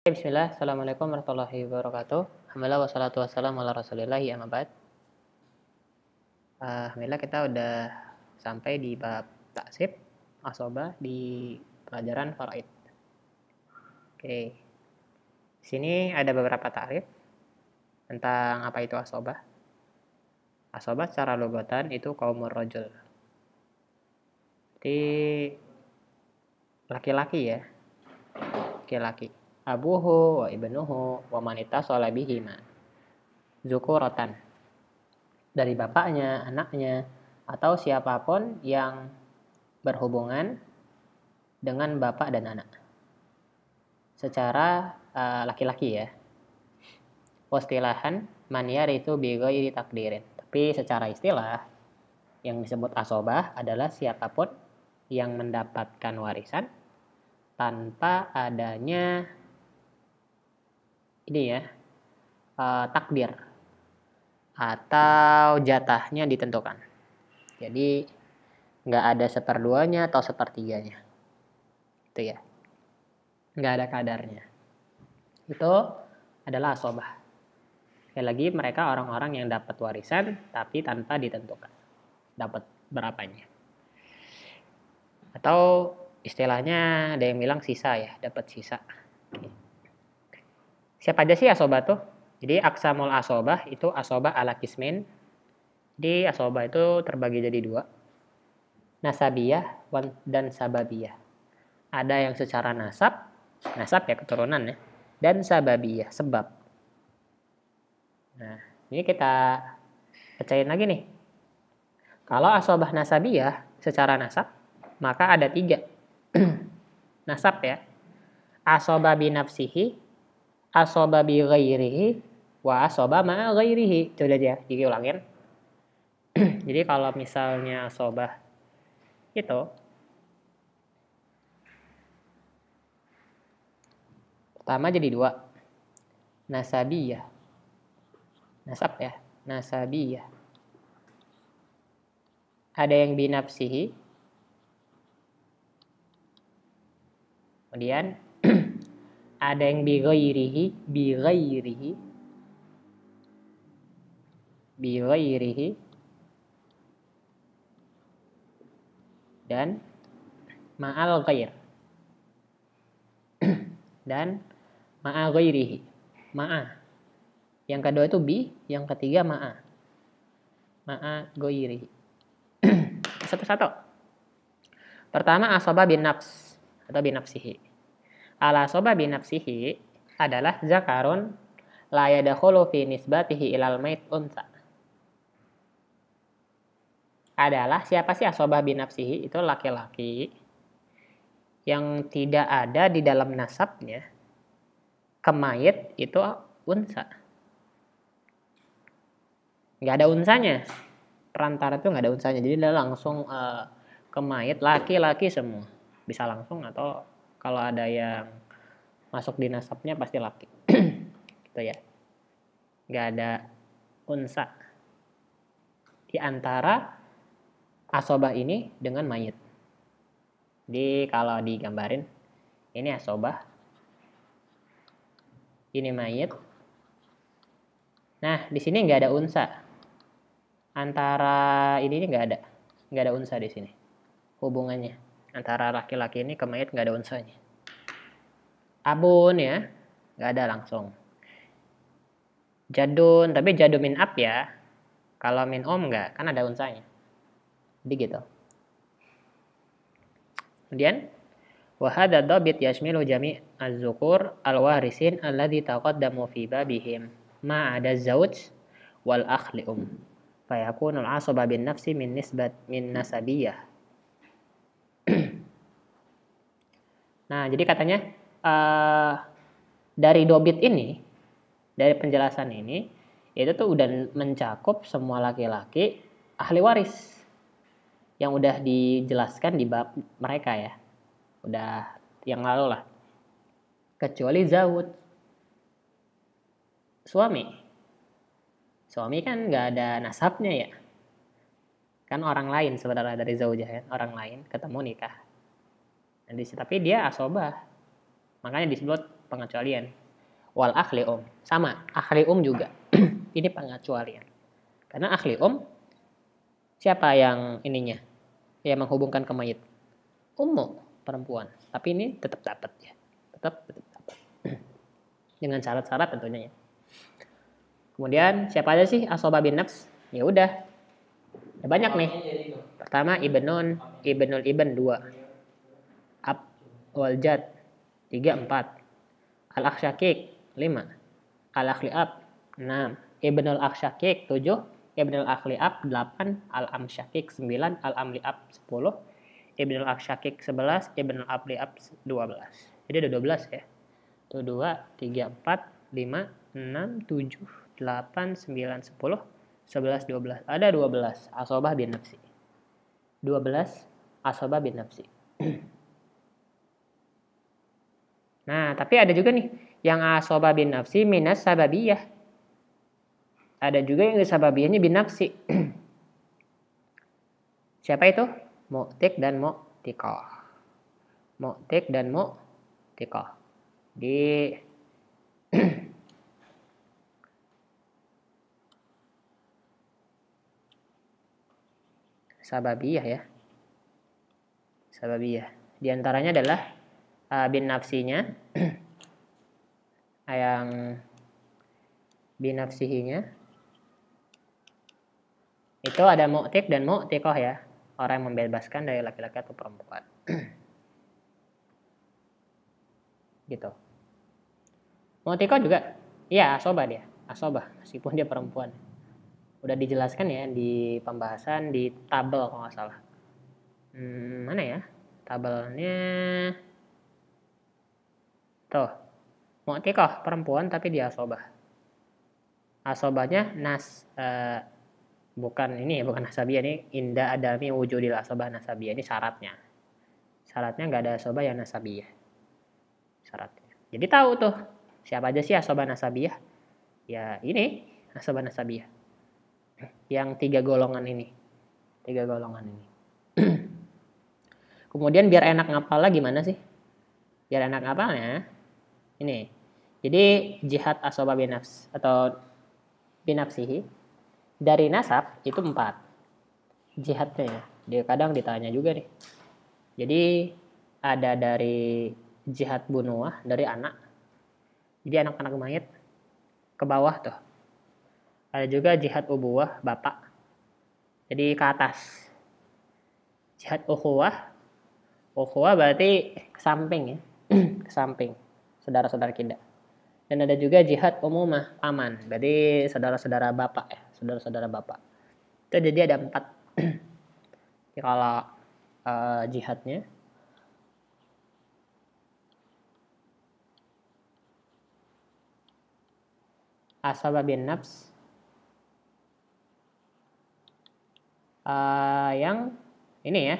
Bismillah, Assalamualaikum warahmatullahi wabarakatuh. Alhamdulillah wassalatu wassalamu ala rasulillahi amma ba'd. Alhamdulillah kita udah sampai di bab taksib asobah di pelajaran faraid. Oke. Di sini ada beberapa takrif tentang apa itu asobah. Asobah secara lugatan itu qaumur rajul. Jadi laki-laki ya. Laki-laki. Abuhu wa ibnuhu wa manita solabihima. Zukuratan. Dari bapaknya, anaknya, atau siapapun yang berhubungan dengan bapak dan anak. Secara laki-laki ya. Wastilahan man yarithu bi ghairi takdirin. Tapi secara istilah yang disebut asobah adalah siapapun yang mendapatkan warisan tanpa adanya ini ya takdir atau jatahnya ditentukan. Jadi nggak ada seperduanya atau sepertiganya. Itu ya. Nggak ada kadarnya. Itu adalah asobah. Sekali lagi mereka orang-orang yang dapat warisan tapi tanpa ditentukan. Dapat berapanya. Atau istilahnya ada yang bilang sisa ya, dapat sisa. Siapa aja sih asobah tuh? Jadi aksamul asobah itu asobah ala kismin. Jadi asobah itu terbagi jadi dua. Nasabiyah dan sababiyah. Ada yang secara nasab ya keturunan ya. Dan sababiyah, sebab. Nah, ini kita pecahin lagi nih. Kalau asobah nasabiyah secara nasab, maka ada 3. Nasab ya. Asobah binafsihi, asobah bi ghairihi, wa asobah ma'a ghairihi. Itu udah aja, diulangin. Jadi kalau misalnya asobah itu pertama jadi 2. Nasabiyah. Nasab ya. Nasabiyah. Ada yang binafsihi. Kemudian ada yang bi ghairihi dan ma'al ghair. Dan ma'a ghairihi. Ma'a. Yang kedua itu bi, yang ketiga ma'a. Ma'a ghairihi. Satu-satu. Pertama asobah bin nafs atau bin nafsihi. Al asobah bin nafsihi adalah zakarun la yadakhulu fi nisbatihi ilal mait unsa. Adalah siapa sih asobah bin nafsihi? Itu laki-laki yang tidak ada di dalam nasabnya ke mayit itu unsa. Nggak ada unsanya. Perantara itu nggak ada unsanya. Jadi dia langsung ke mayit laki-laki semua. Bisa langsung atau kalau ada yang masuk di nasabnya pasti laki. Gitu ya. Nggak ada unsa di antara asobah ini dengan mayit. Jadi kalau digambarin ini asobah, ini mayit. Nah di sini nggak ada unsa. Antara ini nggak ada unsa di sini. Hubungannya antara laki-laki ini ke mayit nggak ada unsanya. Abun ya, nggak ada langsung. Jadun, tapi jadun min ab ya. Kalau min nggak, kan ada unsanya. Jadi gitu. Kemudian wahada dhabit yashmilu jami' az-zukur al-warisin alladhi taqaddamu fi babihim ma'ada zauj wal akhli fayakunul asaba bin nafsi min nasabiyah. Nah, jadi katanya dari dobit ini, dari penjelasan ini, itu tuh udah mencakup semua laki-laki ahli waris yang udah dijelaskan di bab mereka ya. Udah yang lalu lah. Kecuali zawud. Suami kan nggak ada nasabnya ya. Kan orang lain sebenarnya dari zaujah ya. Orang lain ketemu nikah. Tapi dia asobah. Makanya disebut pengecualian. Wal akhli sama, akhli juga. Ini pengecualian. Karena akhli siapa yang ininya? Yang menghubungkan ke mayit? Ummu, perempuan. Tapi ini tetap dapat ya. Tetap dapat. Dengan syarat-syarat tentunya ya. Kemudian siapa aja sih asoba bin nafs? Ya udah. Ya banyak nih. Pertama ibnul ibn 2. Ab wal jad 3 4. Al aksyakik 5. Al akhliab 6. Ibnul aksyakik 7. Ibnul akhliab 8. Al amsyakik 9. Al amliab 10. Ibnul aksyakik 11. Ibnul amliab 12. Jadi ada 12 ya. 1 2 3 4 5 6 7 8 9 10 11 12. Ada 12 asobah bin nafsi. 12 asobah bin nafsi. Nah, tapi ada juga nih yang asobah bin nafsi minas sababiyah. Ada juga yang sababiyahnya bin nafsi. Siapa itu? Mu'tik dan mu'tiqah. Mu'tik dan mu'tiqah. Di sababiyah ya. Sababiyah. Di antaranya adalah bin nafsinya yang bin nafsihinya itu ada mu'tik dan mu'tiqah ya. Orang yang membebaskan dari laki-laki atau perempuan. Gitu. Mu'tiqah juga iya asobah dia. Asobah meskipun dia perempuan. Udah dijelaskan ya di pembahasan di tabel kalau nggak salah. Mana ya? Tabelnya tuh. Mu'tiqah perempuan tapi dia asobah. Asobahnya bukan nasabiyah ini inda adami wujudil asobah nasabiyah ini syaratnya. Syaratnya nggak ada asobah yang nasabiyah. Syaratnya. Jadi tahu tuh siapa aja sih asobah nasabiyah? Ya ini asobah nasabiyah. Yang 3 golongan ini. 3 golongan ini. Kemudian biar enak ngapalnya gimana sih? Biar enak ngapalnya ini. Jadi jihad asobah binafs atau binafsihi dari nasab itu 4 jihadnya ya. Dia kadang ditanya juga nih. Jadi ada dari jihad bunuah dari anak. Jadi anak-anak mayit ke bawah tuh. Ada juga jihad ubuwah bapak. Jadi ke atas. Jihad ukhuwah. Ukhuwah berarti ke samping ya. Ke samping. Saudara-saudara kita. Dan ada juga jihad umumah paman. Berarti saudara-saudara bapak ya. Saudara-saudara bapak. Itu jadi ada 4. Jadi kalau jihadnya asabah bin nafs yang ini ya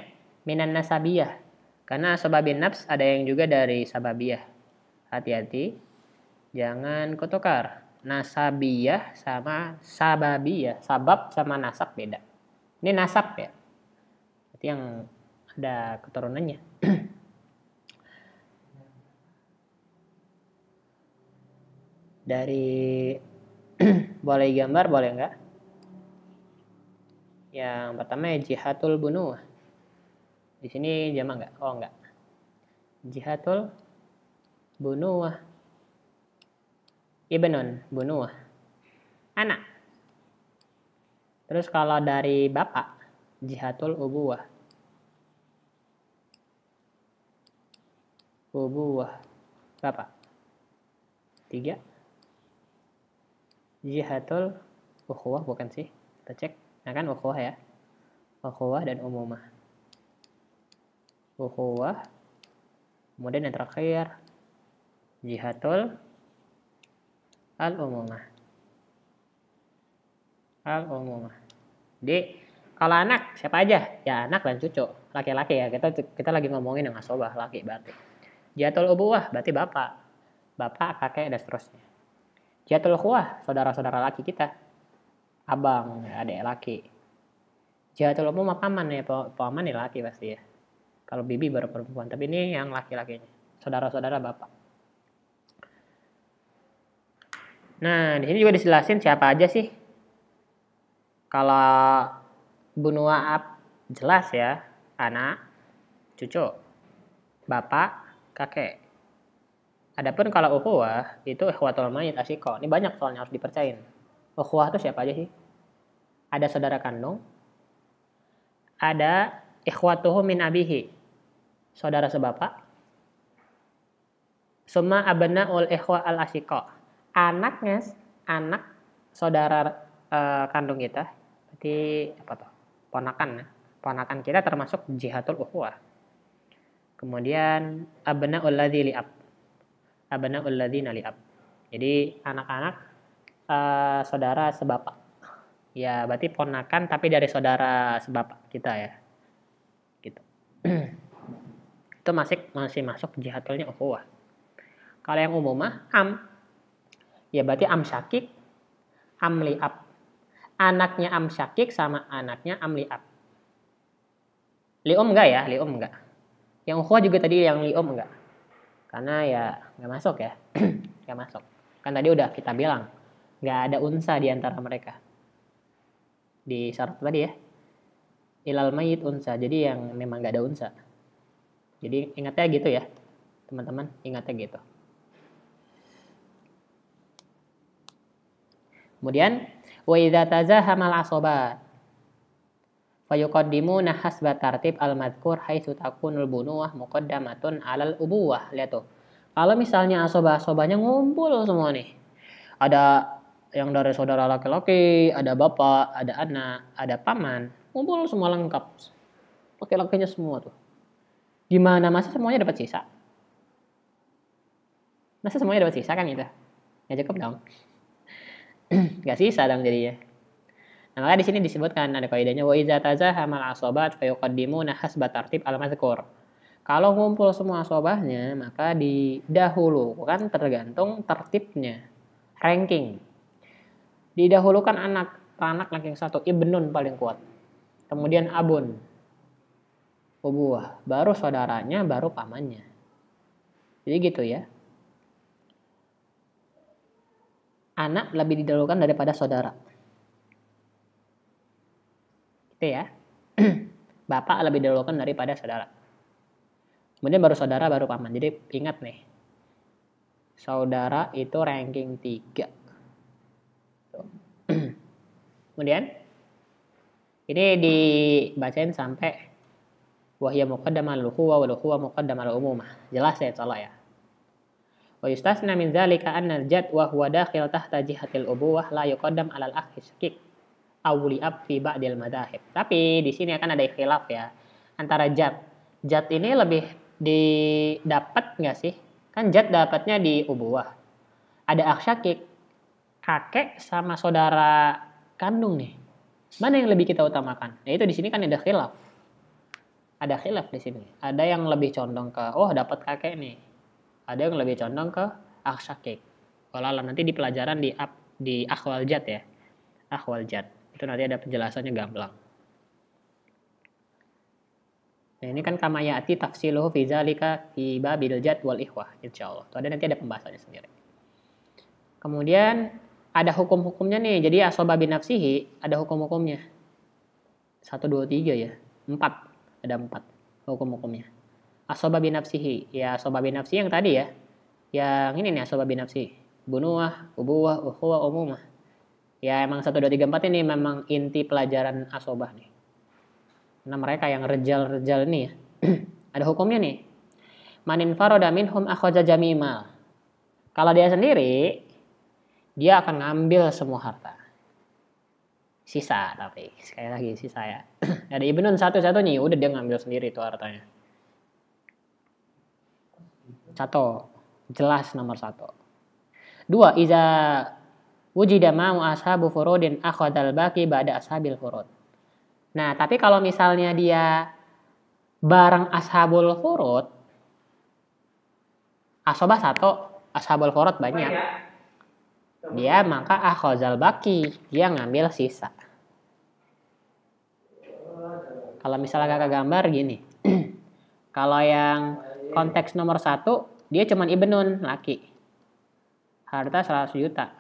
minan nasabiyah. Karena asabah bin nafs ada yang juga dari sababiyah. Hati-hati jangan kutukar nasabiyah sama sababiyah. Sabab sama nasab beda. Ini nasab ya. Berarti yang ada keturunannya. Dari boleh gambar boleh enggak? Yang pertama ya jihadul bunuh. Di sini jama enggak? Oh enggak. Jihadul bunuh. Ibnun bunuh. Anak. Terus kalau dari bapak jihadul ubuwah. Ubuwah. Bapak. 3. Jihadul ukhuwah bukan sih? Kita cek. Nah kan ukhuwah ya. Ukhuwah dan umumah. Ukhuwah. Kemudian yang terakhir jihadul al-umumah. Al-umumah. Jadi kalau anak siapa aja? Ya anak dan cucu. Laki-laki ya. Kita lagi ngomongin yang asobah laki berarti. Jihadul ubuwah berarti bapak. Bapak, kakek dan seterusnya. Jihadul ukhuwah saudara-saudara laki kita. Abang, adik laki. Jihadul umumah paman ya. Paman ya laki pasti ya. Kalau bibi baru perempuan. Tapi ini yang laki-lakinya. Saudara-saudara bapak. Nah, di sini juga dijelasin siapa aja sih. Kalau bunua ab jelas ya, anak, cucu, bapak, kakek. Adapun kalau ukhuwah itu ikhwatul mayit asyqa. Ini banyak soalnya harus dipercayain. Ukhuwah itu siapa aja sih? Ada saudara kandung, ada ikhwatuhu min abihi, saudara sebapak, summa abnaul ikhwa al asyqa. Anaknya, anak saudara kandung kita, berarti apa tuh? Ponakan ya. Ponakan kita termasuk jihatul ukhuwah. Kemudian abnaul ladzi li'ab. Abnaul ladzina li'ab. Jadi anak-anak saudara sebapak. Ya, berarti ponakan tapi dari saudara sebapak kita ya. Gitu. Itu masih masuk jihatulnya ukhuwah. Kalau yang umum mah ya berarti am syakik, am li'ab. Anaknya am syakik sama anaknya am li'ab. Li'um enggak ya? Li'um enggak. Yang ukhuwah juga tadi yang li'um enggak. Karena ya enggak masuk ya. Enggak masuk. Kan tadi udah kita bilang enggak ada unsa di antara mereka. Di syarat tadi ya. Ilal mayit unsa. Jadi yang memang enggak ada unsa. Jadi ingatnya gitu ya. Teman-teman, ingatnya gitu. Kemudian wa idza tazahamal asobat fayuqaddimuna hasba tartib al-madhkur haitsu takunul bunuwah muqaddamatun 'alal ubuwah. Lihat tuh. Kalau misalnya asobah-asobahnya ngumpul semua nih. Ada yang dari saudara laki-laki, ada bapak, ada anak, ada paman, ngumpul semua lengkap. Laki-lakinya semua tuh. Gimana masa semuanya dapat sisa? Masa semuanya dapat sisa kan gitu? Ya cukup dong. Gak sisa dong jadinya. Nah, maka di sini disebutkan ada kaidahnya wa idza tazahamal asobat fayuqaddimuna hasba tartib al-madhkur. Kalau ngumpul semua asobahnya, maka didahulukan tergantung tertibnya, ranking. Didahulukan anak laki satu, ibnun paling kuat. Kemudian abun, ubuwah, baru saudaranya, baru pamannya. Jadi gitu ya. Anak lebih didahulukan daripada saudara. Gitu ya. Bapak lebih didahulukan daripada saudara. Kemudian baru saudara, baru paman. Jadi ingat nih. Saudara itu ranking 3. Kemudian ini dibacain sampai wahya muqaddamal ukhuwah wal ukhuwah muqaddamal umumah. Jelas ya insyaallah ya. Wa yustasna min dzalika anna al-jad wa huwa dakhil tahta jihatil ubuwah la yuqaddam 'alal akhi syakik aw li'ab fi ba'dil madzahib. Tapi di sini akan ada khilaf ya antara jad. Jad ini lebih didapat enggak sih? Kan jad dapatnya di ubuwah. Ada akh syakik, kakek sama saudara kandung nih. Mana yang lebih kita utamakan? Nah, itu di sini kan ada khilaf. Ada khilaf di sini. Ada yang lebih condong ke dapat kakek nih. Ada yang lebih condong ke akh syakik. Kalau nanti di pelajaran di akhwal jad ya. Akhwal jad. Itu nanti ada penjelasannya gamblang. Nah, ini kan kama ya'ti tafsiluhu fi dzalika fi babil jad wal ikhwah insyaallah. Itu ada nanti ada pembahasannya sendiri. Kemudian ada hukum-hukumnya nih. Jadi asobah binafsihi ada hukum-hukumnya. 1 2 3 ya. 4. Ada 4 hukum-hukumnya. Asobah binafsihi. Ya asobah binafsihi yang tadi ya. Yang ini nih asobah binafsihi. Bunuwah, ubuwah, ukhuwah, umumah. Ya emang 1 2 3 4 ini memang inti pelajaran asobah nih. Nah mereka yang rejal-rejal ini ya. Ada hukumnya nih. Manin faroda minhum akhaja jami'mal. Kalau dia sendiri, dia akan ngambil semua harta. Sisa tapi sekali lagi sisa ya. Ada ibnun satu-satunya udah dia ngambil sendiri itu hartanya. 1. Jelas nomor 1. 2. Iza wujida ma'u ashabu furudin akhadal baqi ba'da ashabil furud. Nah, tapi kalau misalnya dia bareng ashabul furud, asobah 1, ashabul furud banyak. Dia maka akhazal baqi, dia ngambil sisa. Kalau misalnya kakak gambar gini. Kalau yang konteks nomor 1, dia cuman ibnun laki. Harta 100 juta.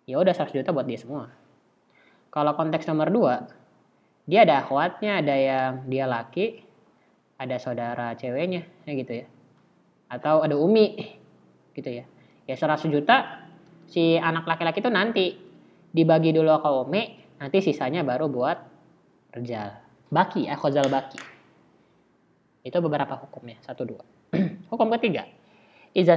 ya udah 100 juta buat dia semua. Kalau konteks nomor 2, dia ada akhwatnya, ada yang dia laki, ada saudara ceweknya, ya gitu ya. Atau ada umi, gitu ya. Ya 100 juta si anak laki-laki itu nanti dibagi dulu ke umi, nanti sisanya baru buat rejal. Baki, akhozal baki. Itu beberapa hukumnya, 1, 2. Hukum ketiga, iza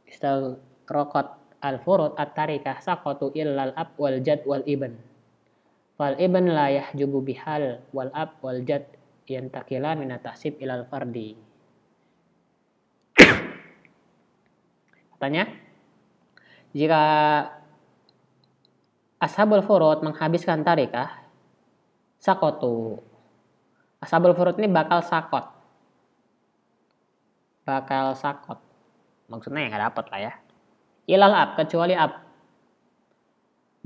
istaraqat al-furud at-tarikah saqatu illal ab wal jad wal ibn. Fal ibn la yahjubu bihal wal ab wal jad yantakilan min at-tahsib ilal fardi. Katanya, jika ashabul furud menghabiskan tarikah, sakotu. Ashabul furud ini bakal sakot. Maksudnya ya nggak dapat lah ya. Ilal ab, kecuali ab.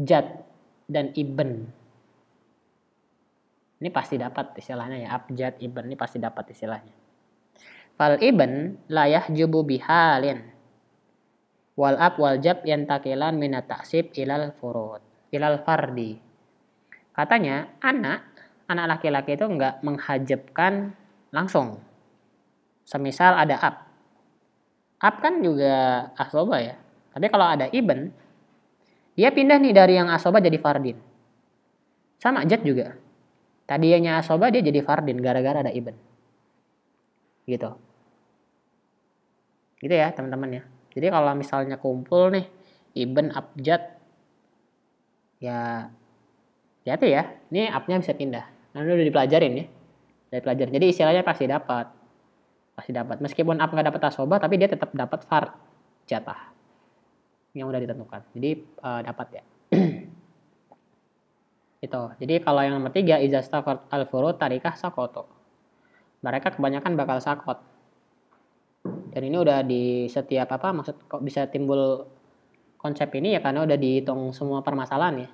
Jad dan ibn. Ini pasti dapat istilahnya ya. Ab, jad, ibn ini pasti dapat istilahnya. Fal ibn la yahjubu bihalin. Wal ab wal jab yantakilan minat taksib ilal furud. Ilal fardi. Katanya anak laki-laki itu nggak menghajabkan langsung. Semisal ada ab. Ab kan juga asoba ya. Tapi kalau ada ibn, dia pindah nih dari yang asoba jadi fardin. Sama jad juga. Tadinya asoba dia jadi fardin gara-gara ada ibn. Gitu. Gitu ya teman-teman ya. Jadi kalau misalnya kumpul nih ibn abjad, ya hati ya. Ini abnya bisa pindah. Nanti udah dipelajarin ya. Jadi istilahnya pasti dapat. Meskipun ab nggak dapat asoba, tapi dia tetap dapat fard jatah yang udah ditentukan. Jadi dapat ya. Itu. Jadi kalau yang nomor 3, iza staqat al-furud tarikah sakoto. Mereka kebanyakan bakal sakot. Dan ini udah di setiap maksud kok bisa timbul konsep ini ya karena udah dihitung semua permasalahan ya.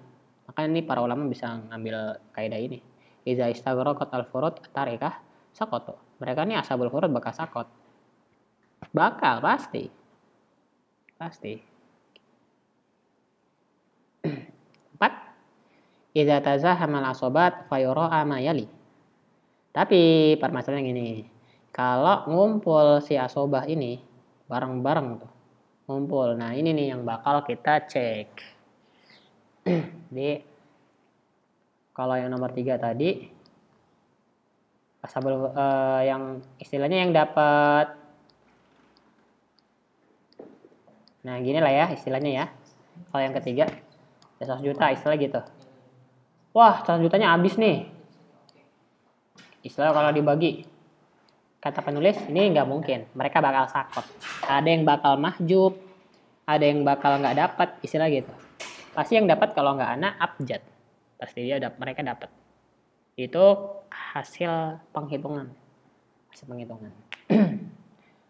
Makanya ini para ulama bisa ngambil kaidah ini. Iza istaghraqat al-furud tarikah sakoto. Mereka ini ashabul furud bakal sakot. Bakal pasti. 4. Idza tazahamal asobat fayura ma yali. Tapi permasalahannya gini. Kalau ngumpul si asobah ini bareng-bareng tuh. Ngumpul. Nah, ini nih yang bakal kita cek. Jadi kalau yang nomor 3 tadi ashabul yang istilahnya yang dapat, nah gini lah ya istilahnya ya. Kalau yang ketiga 100 juta istilah gitu. Wah 100 jutanya habis nih. Istilah kalau dibagi, kata penulis ini nggak mungkin. Mereka bakal sakot. Ada yang bakal mahjub, ada yang bakal nggak dapat istilah gitu. Pasti yang dapat kalau nggak anak abjad. Pasti mereka dapat. Itu hasil penghitungan.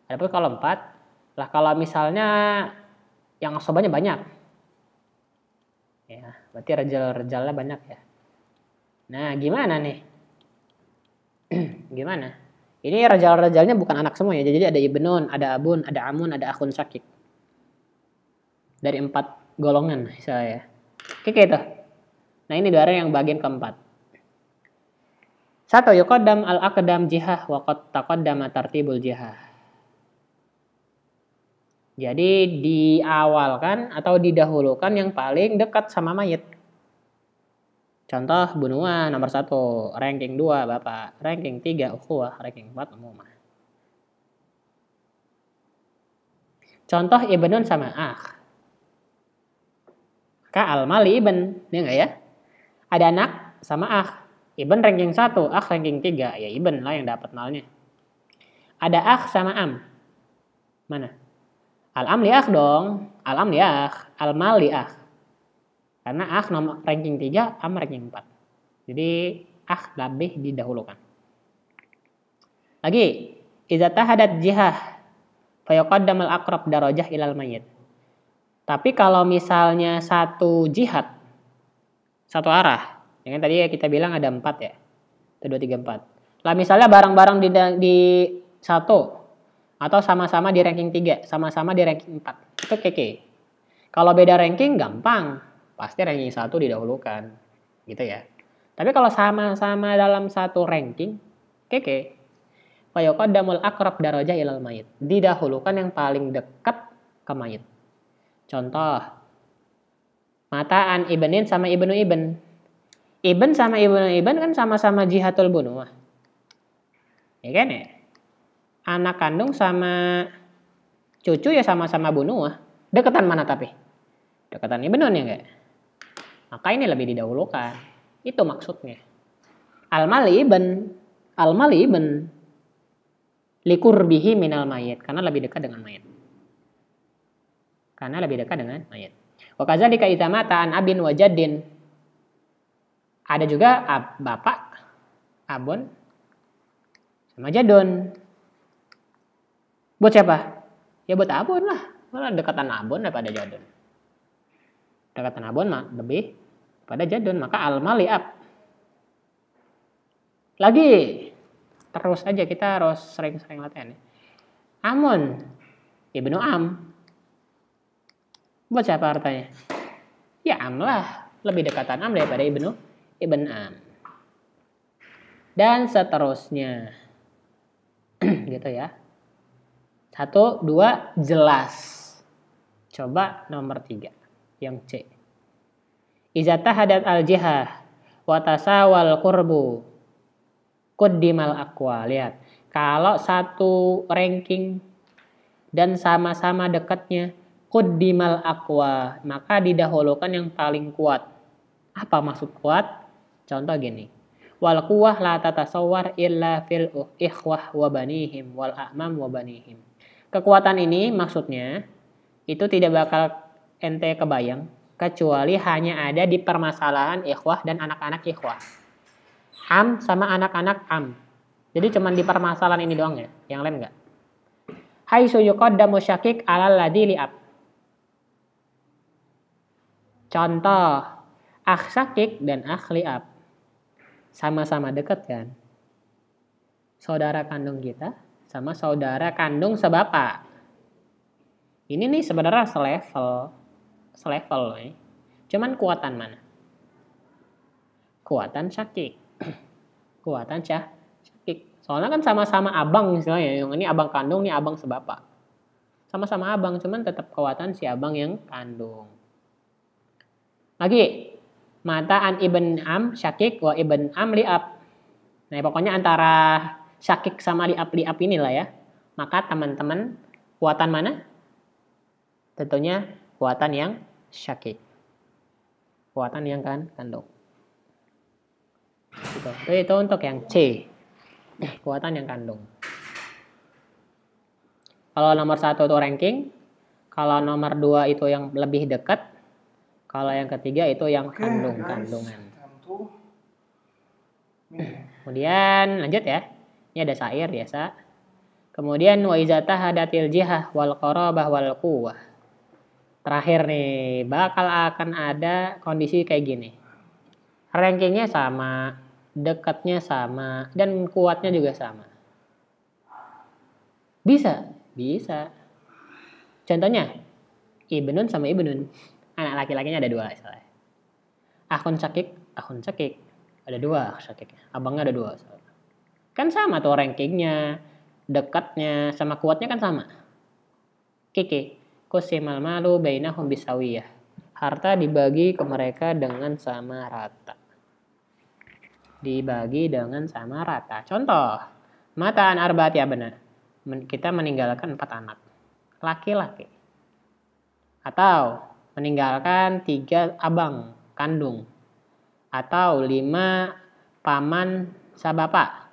Adapun kalau 4, lah kalau misalnya yang asobanya banyak, ya berarti rejalnya banyak ya. Nah gimana nih? Gimana? Ini rajal-rajalnya bukan anak semua ya. Jadi ada ibnun, ada abun, ada amun, ada akhun syakik. Dari 4 golongan saya. Oke gitu. Nah ini dari yang bagian keempat. 1. Yuqaddam al-aqdam jihah wa qad taqaddama tartibul jihah. Jadi diawalkan atau didahulukan yang paling dekat sama mayit. Contoh bunuah nomor 1, ranking 2 bapak, ranking 3 ukhuwah, ranking 4 umumah. Contoh ibnun sama akh. Maka al-mali ibn, ini enggak ya? Ada anak sama akh. Ibn ranking 1, akh ranking 3. Ya ibn lah yang dapat malnya. Ada akh sama am. Mana? Al-am li akh dong. Al-am li akh. Al-mal li akh. Karena akh nomor ranking 3, am ranking 4. Jadi akh lebih didahulukan. Lagi, idza tahadat jihah fa yuqaddam al-aqrab darajah ilal mayyit. Tapi kalau misalnya satu jihad, satu arah, yang tadi ya kita bilang ada 4 ya. 1, 2, 3, 4. Lah misalnya bareng-bareng di 1 atau sama-sama di ranking 3, sama-sama di ranking 4. Itu keke. Kalau beda ranking gampang, pasti ranking 1 didahulukan, gitu ya. Tapi kalau sama-sama dalam satu ranking, keke. Fayuqaddamul aqrab darajah ilal mayit. Didahulukan yang paling dekat ke mayit. Contoh, mataan ibnin sama ibnu ibn. Ibn sama ibnu ibn kan sama-sama jihatul bunuh. Ya kan ya? Anak kandung sama cucu ya sama-sama bunuh. Dekatan mana tapi? Dekatan ibnun ya enggak? Maka ini lebih didahulukan. Itu maksudnya. Al-mali ibn likurbihi minal mayit, karena lebih dekat dengan mayit. Karena lebih dekat dengan mayit. Wa kadzalika idza mata an abin wa jaddin. Ada juga bapak, abon sama jadon. Buat siapa? Ya buat abon lah. Malah dekatan abon daripada jadon. Dekatan abon mah lebih pada jadon, maka al-mali ab. Lagi terus aja kita harus sering-sering latihan. Amun ibnu am. Buat siapa artinya? Ya am lah, lebih dekatan am daripada ibn am. Dan seterusnya. Gitu ya. 1, 2 jelas. Coba nomor 3 yang C. Iza tahadat al-jihah wa tasawal qurbu quddimal aqwa. Lihat, kalau satu ranking dan sama-sama dekatnya quddimal aqwa, maka didahulukan yang paling kuat. Apa maksud kuat? Contoh gini. Wal quwwah la tatasawwar illa fil ikhwah wa banihim wal a'mam wa banihim. Kekuatan ini maksudnya itu tidak bakal ente kebayang kecuali hanya ada di permasalahan ikhwah dan anak-anak ikhwah. Am sama anak-anak am. Jadi cuma di permasalahan ini doang ya, yang lain enggak. Haitsu yuqaddamu syakik 'alal ladzi li'ab. Contoh, akh syakik dan akh li'ab. Sama-sama dekat kan? Saudara kandung kita sama saudara kandung sebapak. Ini nih sebenarnya selevel nih. Cuman kuatan mana? Kuatan syakik. Kuatan syakik. Soalnya kan sama-sama abang misalnya, yang ini abang kandung, ini abang sebapak. Sama-sama abang, cuman tetap kekuatan si abang yang kandung. Lagi, mataan ibn am syakik wa ibn am li'ab. Nah, pokoknya antara syakik sama li'ab inilah ya. Maka teman-teman, kuatan mana? Tentunya kuatan yang syakik. Kuatan yang kandung. Gitu. Itu untuk yang C. Kuatan yang kandung. Kalau nomor 1 itu ranking. Kalau nomor 2 itu yang lebih dekat. Kalau yang ketiga itu yang kandungan. Kemudian lanjut ya. Ini ada syair biasa. Kemudian wa iza tahadatil jihah wal qarabah wal quwwah. Terakhir nih, bakal akan ada kondisi kayak gini. Rankingnya sama, dekatnya sama, dan kuatnya juga sama. Bisa. Contohnya, ibnun sama ibnun. Anak laki-lakinya ada 2 misalnya. Akhun syakik. Ada 2 syakiknya. Abangnya ada 2. Kan sama tuh rankingnya, dekatnya, sama kuatnya kan sama. Kiki. Qusimal malu bainahum bisawiyah. Harta dibagi ke mereka dengan sama rata. Contoh, mataan arba'ati abna. Kita meninggalkan 4 anak. Laki-laki. Atau meninggalkan 3 abang kandung. Atau 5 paman sabapak.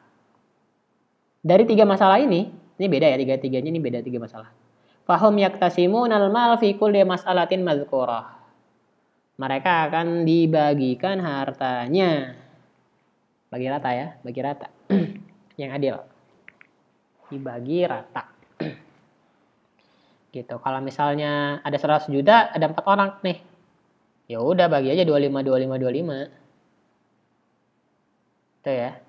Dari 3 masalah ini beda ya, 3-3-nya ini beda 3 masalah. Fahum yaktasimunal mal fi kulli mas'alatin mazkurah. Mereka akan dibagikan hartanya. Bagi rata. Yang adil. Dibagi rata. Gitu. Kalau misalnya ada 100 juta, ada 4 orang nih. Ya udah bagi aja 25. Itu ya.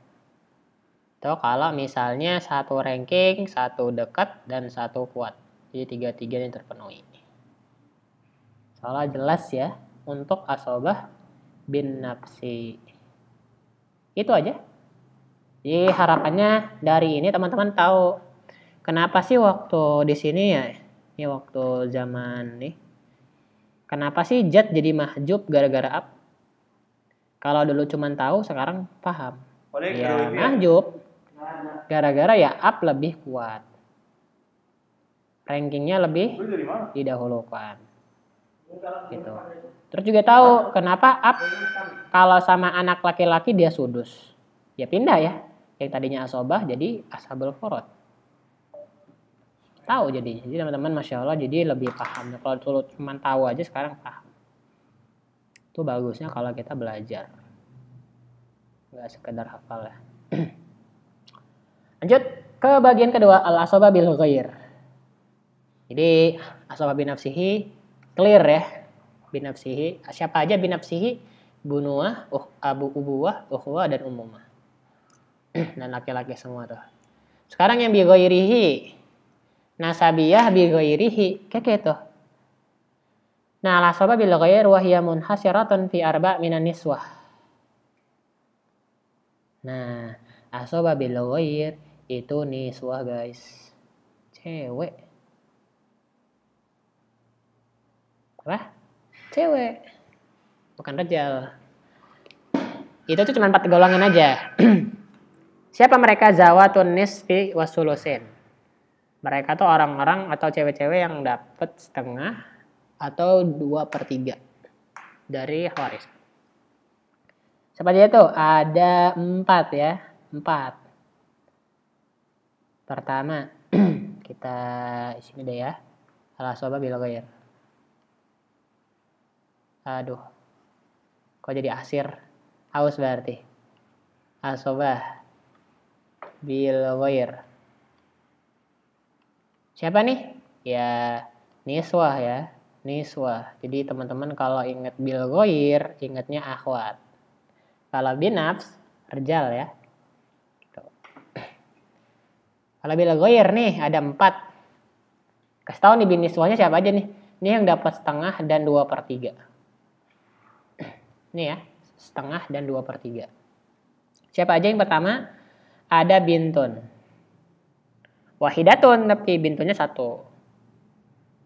Itu kalau misalnya 1 ranking, 1 dekat dan 1 kuat. Jadi 3-3 yang terpenuhi. Soalnya jelas ya untuk asobah bin nafsi. Itu aja. Jadi harapannya dari ini teman-teman tahu kenapa sih waktu di sini ya, ini waktu zaman nih, kenapa sih jad jadi mahjub gara-gara up? Kalau dulu cuman tahu, sekarang paham. Ya mahjub gara-gara ya up lebih kuat. Rankingnya lebih didahulukan. Gitu. Terus juga tahu kenapa up kalau sama anak laki-laki dia sudus. Ya pindah ya. Yang tadinya asobah jadi ashabul furud. Tahu jadinya. Jadi teman-teman Masya Allah jadi lebih paham. Kalau dulu cuma tahu aja sekarang paham. Itu bagusnya kalau kita belajar. Nggak sekedar hafal ya. Lanjut ke bagian kedua, al-asobah bil ghair. Jadi asobah bin nafsihi clear ya. Bin nafsihi. Siapa aja bin nafsihi? Bunuah, abu ubuwah, ukhwah, dan umumah. Dan laki-laki semua tuh. Sekarang yang bi ghairihi. Nasabiyah bi ghairihi. Kayak gitu. Nah, al-asobah bil ghair wa hiya munhasiratun fi arba' minan niswah. Nah, asobah bil ghair itu niswah guys. Cewek. Apa? Cewek. Bukan rajal. Itu tuh cuma 4 golongan aja. Siapa mereka? Zawatun nisfi wasulusin. Mereka tuh orang-orang atau cewek-cewek yang dapat setengah atau 2/3 dari waris. Siapa aja itu? Ada 4 ya. 4. Pertama, kita sini deh ya. Al-asobah bil ghair. Aduh. Kok jadi asir? Haus berarti. Asobah bil ghair. Siapa nih? Ya, niswah ya. Niswah. Jadi teman-teman kalau ingat bil ghair, ingatnya akhwat. Kalau binafs, rijal ya. Gitu. Kalau bil ghair nih ada 4. Kasih tahu nih biniswahnya siapa aja nih. Ini yang dapat setengah dan 2/3. Nih ya, setengah dan 2/3. Siapa aja yang pertama? Ada bintun. Wahidatun, tapi bintunnya 1.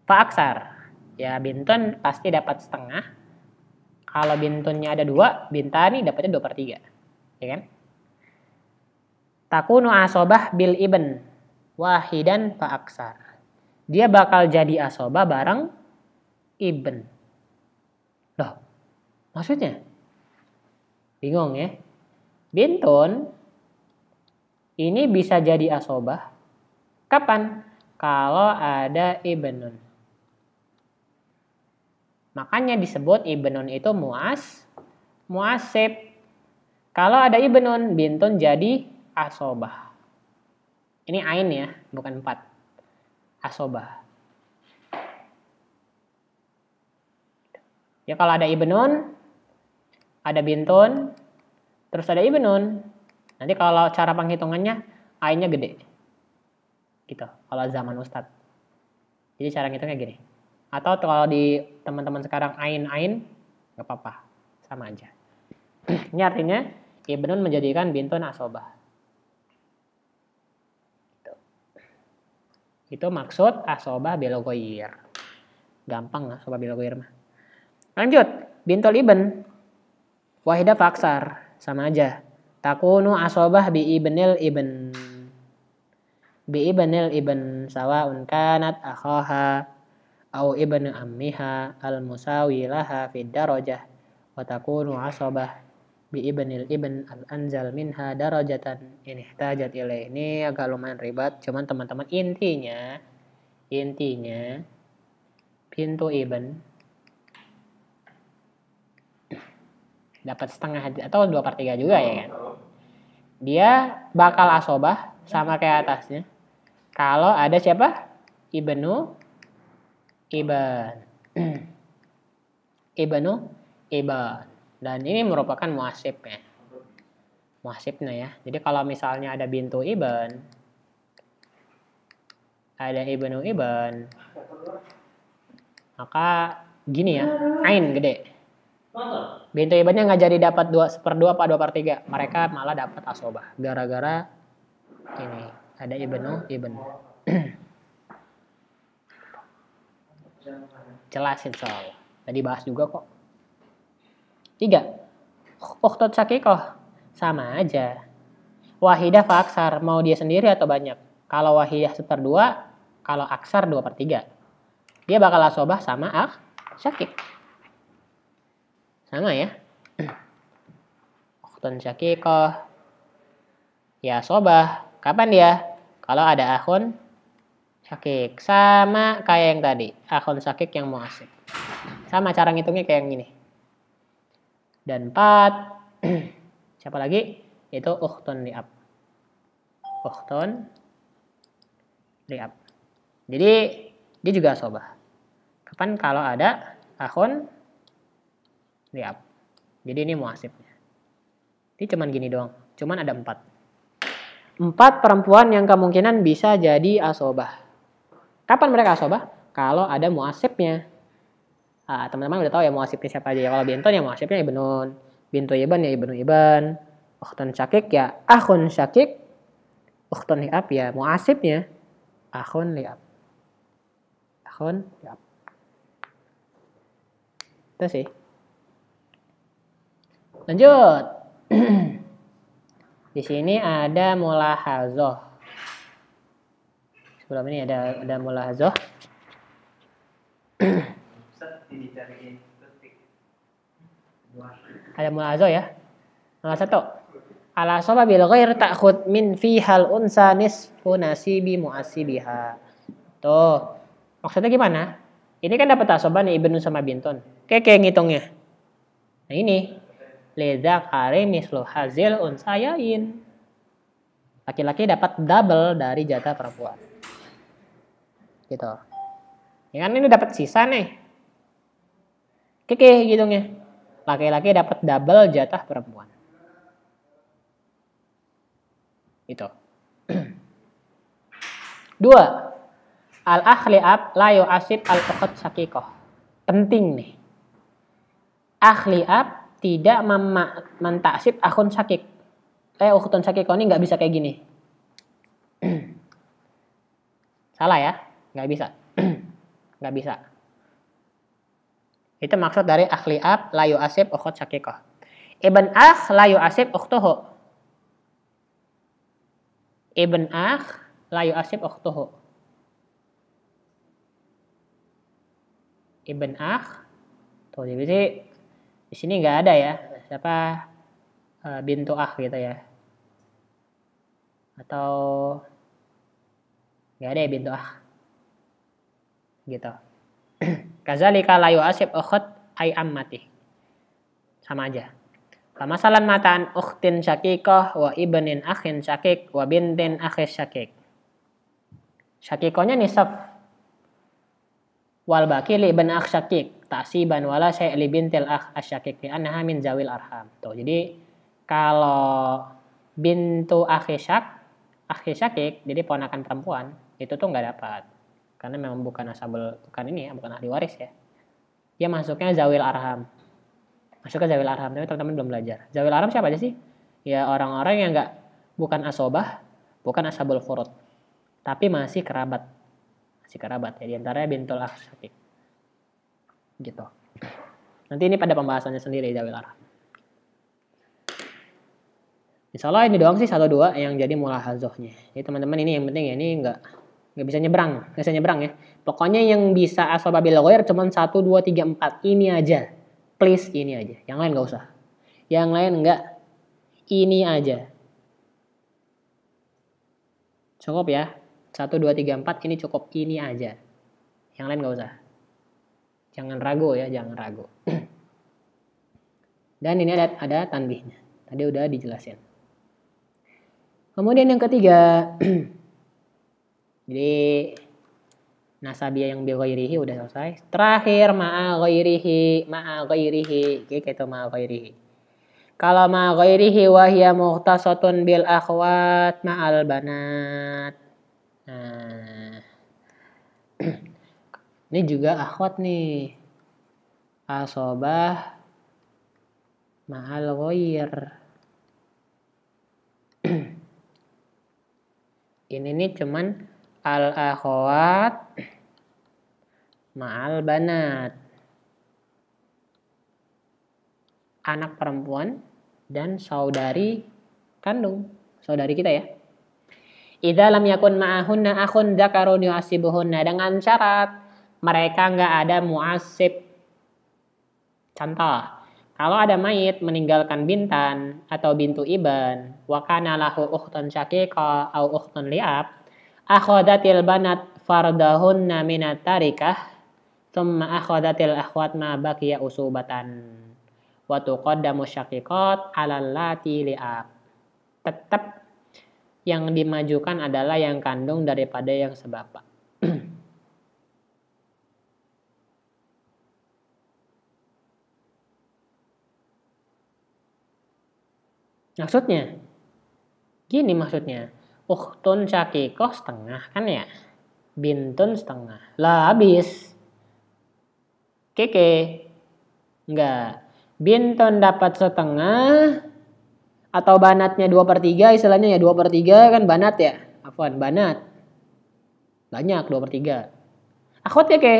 Fa'aksar. Ya bintun pasti dapat setengah. Kalau bintunnya ada 2, bintani dapatnya 2/3. Ya kan? Takunu asobah bil ibn. Wahidan fa'aksar. Dia bakal jadi asobah bareng ibn. Loh, maksudnya? Bingung ya? Bintun ini bisa jadi asobah. Kapan? Kalau ada ibnun. Makanya disebut ibnun itu muasib. Kalau ada ibnun, bintun jadi asobah. Ini ain ya, bukan 4. Asobah. Ya kalau ada ibnun, ada bintun, terus ada ibnun. Nanti kalau cara penghitungannya, ainnya gede. Gitu, kalau zaman Ustadz. Jadi cara ngitungnya gini. Atau kalau di teman-teman sekarang ain, nggak apa-apa. Sama aja. Ini artinya, ibnun menjadikan bintun asobah. Gitu. Itu maksud asobah bil ghair. Gampang asobah bil ghair mah. Lanjut, bintul ibn. Wahidah faksar. Sama aja. Takunu asobah bi ibnil ibn. Bi ibnil ibn sawaun kanat akhaha au ibnu ammiha al musawi laha fid darajah wa takunu asobah bi ibnil ibn al anzal minha darajatan in ihtajat ilai. Ini agak lumayan ribet, cuman teman-teman intinya pintu ibn dapat setengah atau 2/3 juga ya kan. Dia bakal asobah sama kayak atasnya. Kalau ada siapa? Ibnu Ibn. Ibnu Ibn. Dan ini merupakan muasib ya. Muasibnya ya. Jadi kalau misalnya ada bintu Ibn, ada Ibnu Ibn, maka gini ya, ain gede. Bintu ibnnya nggak jadi dapat 2/2 apa 2/3. Mereka malah dapat asobah gara-gara ini ada ibn. Jelasin soal. Tadi bahas juga kok. 3. Ukhtun syakikoh sama aja. Wahidah fa aksar, mau dia sendiri atau banyak. Kalau wahidah 1/2, kalau aksar 2/3. Dia bakal asobah sama syakik. Sama ya. Ukhtun syakikoh ya asobah. Kapan dia? Kalau ada akhun syakik. Sama kayak yang tadi. Akhun syakik yang muasib. Sama cara ngitungnya kayak yang gini. Dan 4. Siapa lagi? Itu ukhtun li'ab. Ukhtun li'ab. Jadi dia juga asobah. Kapan? Kalau ada akhun li'ab. Jadi ini muasibnya. Ini cuman gini doang. Cuman ada 4. 4 perempuan yang kemungkinan bisa jadi asobah. Kapan mereka asobah? Kalau ada muasibnya. Nah, teman-teman udah tahu ya muasibnya siapa aja ya. Kalau binton ya muasibnya ibnun. Bintu ibn ya ibnu ibn. Ukhtun syakik ya akhun syakik. Ukhtun li'ab ya muasibnya akhun li'ab. Akhun li'ab. Itu sih. Lanjut. Di sini ada mulahazoh. Sebelum ini ada mulahazoh. Ada mulahazoh ya. Nomor 1. Ala sababil ghair ta'khud min fihal unsa nisfu nasibi mu'asibiha. Tuh. Maksudnya gimana? Ini kan dapat asobah nih ibnu sama bintun. Kayak ngitungnya. Nah ini. Lidzakari mislu hazil unsayain. Laki-laki dapat double dari jatah perempuan. Gitu. Ya kan ini dapat sisa nih. Kayak gitungnya. Laki-laki dapat double jatah perempuan. Itu. 2. Al-akhli'ab la yu'asib al-ukht syakikoh. Penting nih. Akhli'ab tidak mentaksib akhun syakik. Ukhtun syakikoh ini nggak bisa kayak gini. Salah ya? Nggak bisa. Nggak bisa. Itu maksud dari akhli'ab la yu'asib ukht syakikoh. Ibn akh la yu'asib ukhtuhu. Ibn akh la yu'asib ukhtuhu. Ibn akh. Tuh jadi di sini nggak ada ya. Siapa bintu akh gitu ya. Atau nggak ada ya bintu akh. Gitu. Kazalika la yu'asib ukht ay ammati. Sama aja. Masalan mataan ukhtin syakikoh wa ibnin akhin syakik wa bintin akhis syakik. Syakikohnya nisab. Wal baki li ibn akh syakik. Ta'siban wala syai' li bintil akh asyakik. Li annaha min zawil arham. Tuh, jadi kalau bintu akhi syakik, jadi ponakan perempuan, itu tuh nggak dapat. Karena memang bukan asabul, bukan ini ya, bukan ahli waris ya. Dia masuknya zawil arham. Masuk ke zawil arham, tapi teman-teman belum belajar. Zawil arham siapa aja sih? Ya orang-orang yang nggak, bukan asobah, bukan asabul furud, tapi masih kerabat. Masih kerabat ya, diantaranya bintul akh syakik. Gitu. Nanti ini pada pembahasannya sendiri zawil arham. Insya Allah ini doang sih 1-2 yang jadi mulahazohnya. Jadi teman-teman ini yang penting ya, ini nggak bisa nyebrang ya. Pokoknya yang bisa asabah bil ghair cuma 1, 2, 3, 4 ini aja. Please ini aja. Yang lain nggak usah. Yang lain enggak. Ini aja. Cukup ya. 1, 2, 3, 4 ini cukup ini aja. Yang lain nggak usah. Jangan ragu ya, jangan ragu. Dan ini ada tanbihnya. Tadi udah dijelasin. Kemudian yang ketiga, jadi nasabiyah yang bi ghairihi udah selesai. Terakhir ma'a ghairihi, gitu ma'a ghairihi. Kalau ma'a ghairihi wa hiya mukhtasatun bil akhwat ma'al banat. Nah. Ini juga akhwat nih. asobah ma'al ghair. Ini nih cuman al akhwat ma'al banat. Anak perempuan dan saudari kandung. Saudari kita ya. Idza lam yakun ma'ahunna akhun dzakarun yu'asibuhunna, dengan syarat mereka nggak ada mu'asib. Contoh, kalau ada mayit meninggalkan bintan atau bintu iban, wa kana lahu ukhtun syaqiqah au ukhtun li'ab, akhadatil banat fardahunna minat tarikah, thumma akhadatil akhwat ma baqiya usubatan. Wa tuqaddamu syaqiqat 'alal lati li'ab. Tetap yang dimajukan adalah yang kandung daripada yang sebapak. Maksudnya, gini maksudnya. Ukhtun syakikoh setengah kan ya. Bintun setengah. Lah habis. Keke. Enggak. Bintun dapat setengah. Atau banatnya 2/3 istilahnya ya. 2/3 kan banat ya. Afwan, banat. Banyak 2/3. Akhwat keke.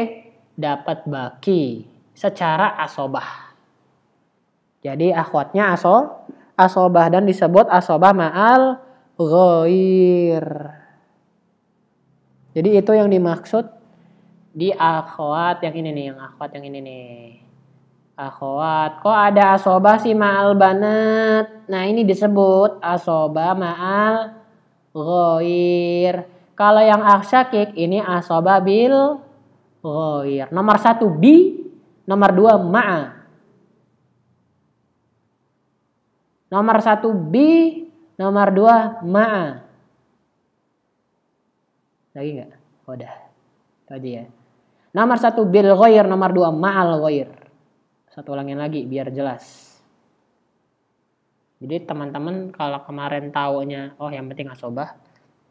Dapat baki. Secara asobah. Jadi akhwatnya asobah dan disebut asobah ma'al ghair. Jadi itu yang dimaksud di akhwat yang ini nih, yang akhwat yang ini nih. Akhwat, kok ada asobah sih ma'al banat? Nah, ini disebut asobah ma'al ghair. Kalau yang aksyakik ini asobah bil ghair. Nomor 1 bi, nomor 2 ma'a. Nomor 1 bi, nomor 2 ma'a. Lagi enggak? Udah. Itu aja ya. Nomor 1 bil ghair, nomor 2 ma'al ghair. Satu ulangin lagi biar jelas. Jadi teman-teman kalau kemarin taunya oh yang penting asobah,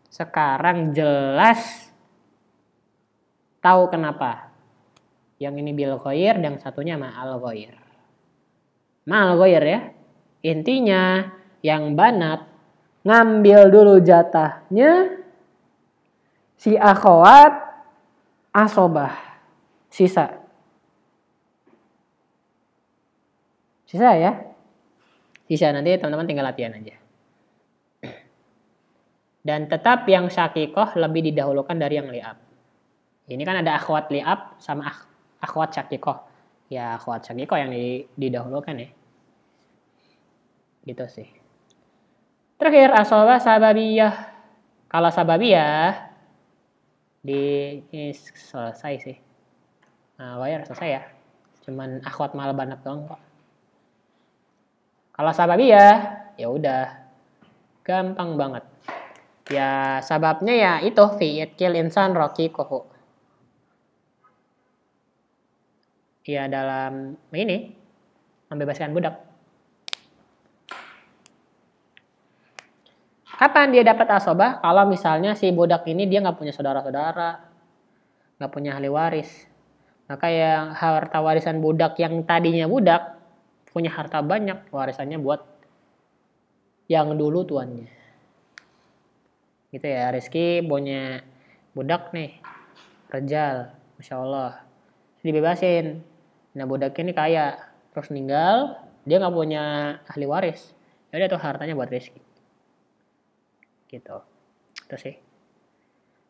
sekarang jelas tahu kenapa. Yang ini bil ghair, yang satunya ma'al ghair. Ma'al ghair ya. Intinya yang banat ngambil dulu jatahnya si akhwat asobah. Sisa ya. Sisa nanti teman-teman tinggal latihan aja. Dan tetap yang syakikoh lebih didahulukan dari yang li'ab. Ini kan ada akhwat li'ab sama akhwat syakikoh. Ya akhwat syakikoh yang didahulukan ya. Gitu sih. Terakhir asobah sababiyah. Kalau sababiyah ini selesai sih. Nah, wayar selesai ya. Cuman akhwat mal banat doang kok. Kalau sababiyah ya udah gampang banget. Ya sababnya ya itu fi'il insan raqiqahu. Ya dalam ini membebaskan budak. Kapan dia dapat asobah? Kalau misalnya si budak ini dia nggak punya saudara-saudara, nggak punya ahli waris. Maka yang harta warisan budak yang tadinya budak punya harta banyak, warisannya buat yang dulu tuannya. Gitu ya, Rizky punya budak nih, Rejal, Masya Allah. Dibebasin. Nah budak ini kaya, terus meninggal, dia nggak punya ahli waris. Ya udah tuh hartanya buat Rizky. Gitu. Itu sih.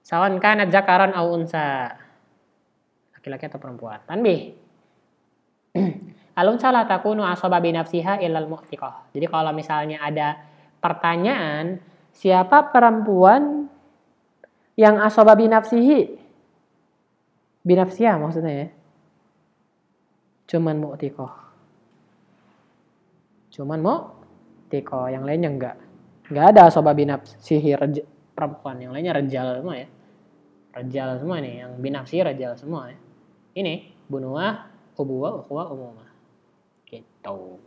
Sawan kana zakaran au unsa. Laki-laki atau perempuan. Tanbih. Alun salah takunu asoba binafsiha ilal mu'tiqah. Jadi kalau misalnya ada pertanyaan, siapa perempuan yang asoba binafsihi? Binafsiha maksudnya ya. Cuman mu'tiqah. Cuman mu'tiqah, yang lainnya enggak. Enggak ada asoba binafsihi perempuan, yang lainnya rejal semua ya. Rejal semua nih, yang binafsihi rejal semua ya. Ini bunuah, ubuwah, ukhwah, umumah. Gitu.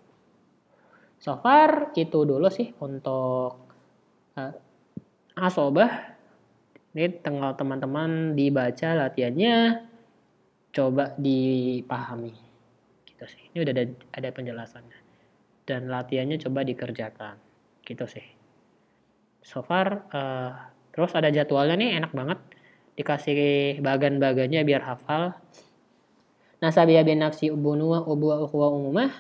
So far itu dulu sih untuk asobah. Ini tinggal teman-teman dibaca latihannya, coba dipahami. Gitu sih. Ini udah ada penjelasannya. Dan latihannya coba dikerjakan. Gitu sih. So far, terus ada jadwalnya nih, enak banget. Dikasih bagan-bagannya biar hafal. Nasabiyah bin nafsi ubunuwa ubuwa ukhuwa umumah.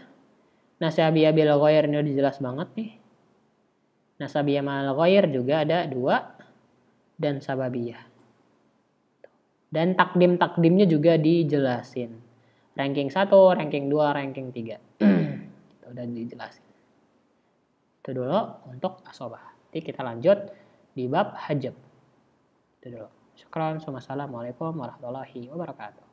Nasabiyah bil ghair ini udah jelas banget nih. Nasabiyah mal ghair juga ada 2. Dan sababiyah. Dan takdim-takdimnya juga dijelasin. Ranking 1, ranking 2, ranking 3. Itu udah dijelasin. Itu dulu untuk asobah. Nanti kita lanjut di bab hajab. Itu dulu. Syukran. Assalamualaikum warahmatullahi wabarakatuh.